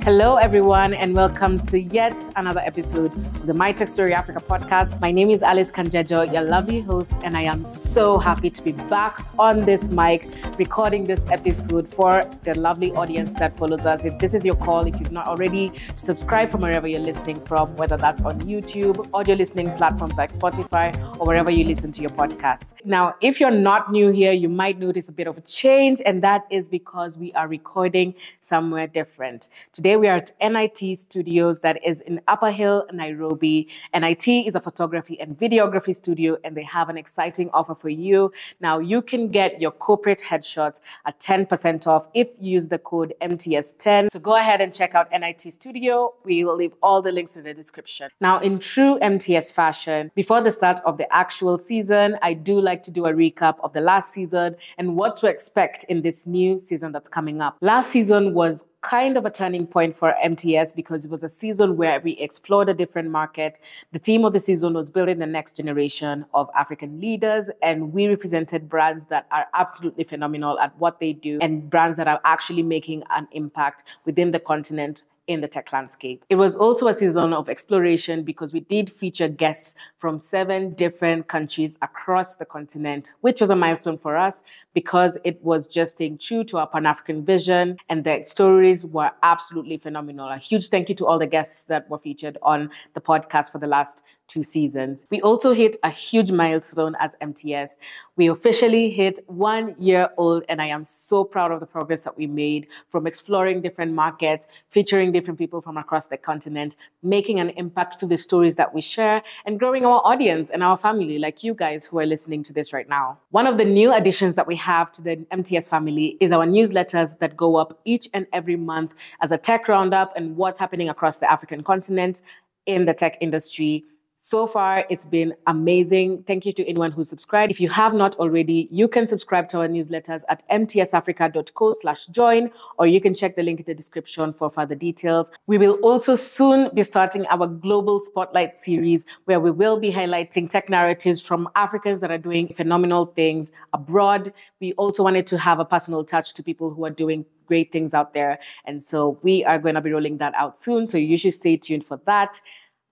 Hello, everyone, and welcome to yet another episode of the My Tech Story Africa podcast. My name is Alice Kanjejo, your lovely host, and I am so happy to be back on this mic recording this episode for the lovely audience that follows us. If this is your call, if you've not already, subscribe from wherever you're listening from, whether that's on YouTube, audio listening platforms like Spotify, or wherever you listen to your podcasts. Now, if you're not new here, you might notice a bit of a change, and that is because we are recording somewhere different. Today, we are at NIT Studios, that is in Upper Hill, Nairobi. NIT is a photography and videography studio, and they have an exciting offer for you. Now, you can get your corporate headshots at 10% off if you use the code MTS10. So go ahead and check out NIT Studio. We will leave all the links in the description. Now, in true MTS fashion, before the start of the actual season, I do like to do a recap of the last season and what to expect in this new season that's coming up. Last season was kind of a turning point for MTS because it was a season where we explored a different market. The theme of the season was building the next generation of African leaders, and we represented brands that are absolutely phenomenal at what they do and brands that are actually making an impact within the continent in the tech landscape. It was also a season of exploration because we did feature guests from 7 different countries across the continent, which was a milestone for us because it was just staying true to our Pan-African vision, and the stories were absolutely phenomenal. A huge thank you to all the guests that were featured on the podcast for the last 2 seasons. We also hit a huge milestone as MTS. We officially hit 1 year old, and I am so proud of the progress that we made from exploring different markets, featuring different people from across the continent, making an impact to the stories that we share, and growing our audience and our family, like you guys who are listening to this right now. One of the new additions that we have to the MTS family is our newsletters that go up each and every month as a tech roundup and what's happening across the African continent in the tech industry. So far, it's been amazing. Thank you to anyone who subscribed. If you have not already, you can subscribe to our newsletters at mtsafrica.co/join, or you can check the link in the description for further details. We will also soon be starting our Global Spotlight series, where we will be highlighting tech narratives from Africans that are doing phenomenal things abroad. We also wanted to have a personal touch to people who are doing great things out there. And so we are going to be rolling that out soon. So you should stay tuned for that.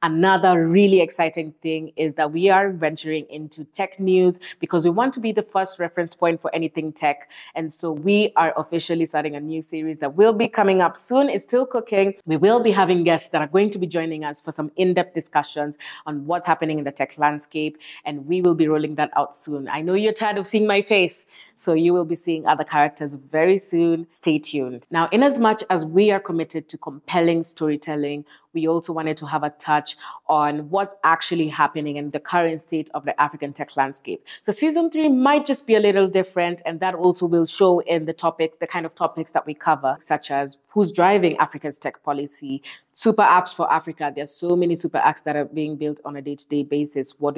Another really exciting thing is that we are venturing into tech news because we want to be the first reference point for anything tech. And so we are officially starting a new series that will be coming up soon. It's still cooking. We will be having guests that are going to be joining us for some in-depth discussions on what's happening in the tech landscape. And we will be rolling that out soon. I know you're tired of seeing my face, so you will be seeing other characters very soon. Stay tuned. Now, in as much as we are committed to compelling storytelling, we also wanted to have a touch on what's actually happening in the current state of the African tech landscape. So season 3 might just be a little different, and that also will show in the topics, the kind of topics that we cover, such as who's driving Africa's tech policy, super apps for Africa. There's so many super apps that are being built on a day-to-day basis. What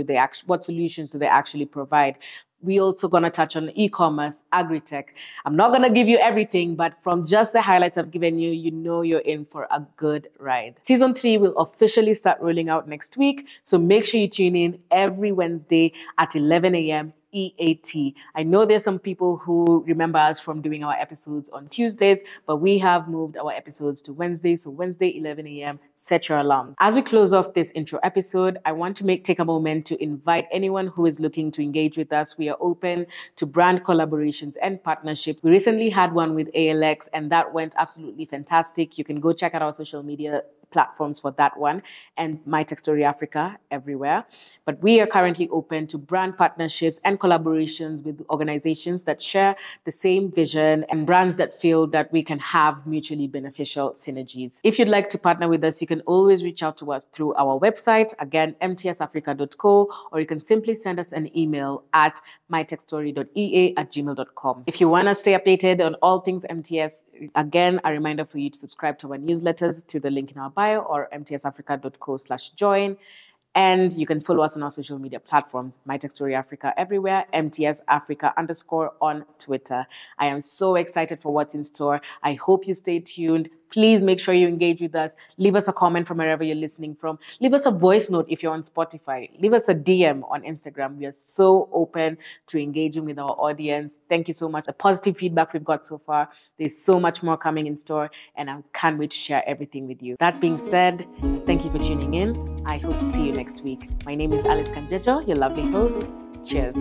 solutions do they actually provide? We also going to touch on e-commerce, agri-tech. I'm not going to give you everything, but from just the highlights I've given you, you know you're in for a good ride. Season 3 will officially start rolling out next week, so make sure you tune in every Wednesday at 11 a.m. EAT. I know there's some people who remember us from doing our episodes on Tuesdays, but we have moved our episodes to Wednesday. So Wednesday, 11 a.m., set your alarms. As we close off this intro episode, I want to take a moment to invite anyone who is looking to engage with us. We are open to brand collaborations and partnerships. We recently had one with ALX, and that went absolutely fantastic. You can go check out our social media platforms for that one, and My Tech Story Africa everywhere. But we are currently open to brand partnerships and collaborations with organizations that share the same vision and brands that feel that we can have mutually beneficial synergies. If you'd like to partner with us, you can always reach out to us through our website, again, mtsafrica.co, or you can simply send us an email at mytechstory.ea@gmail.com. If you want to stay updated on all things MTS, again, a reminder for you to subscribe to our newsletters through the link in our bio or mtsafrica.co/join. And you can follow us on our social media platforms, My Tech Story Africa everywhere, MTS Africa _ on Twitter. I am so excited for what's in store. I hope you stay tuned. Please make sure you engage with us. Leave us a comment from wherever you're listening from. Leave us a voice note if you're on Spotify. Leave us a DM on Instagram. We are so open to engaging with our audience. Thank you so much. The positive feedback we've got so far. There's so much more coming in store, and I can't wait to share everything with you. That being said, thank you for tuning in. I hope to see you next week. My name is Alice Kanjejo, your lovely host. Cheers.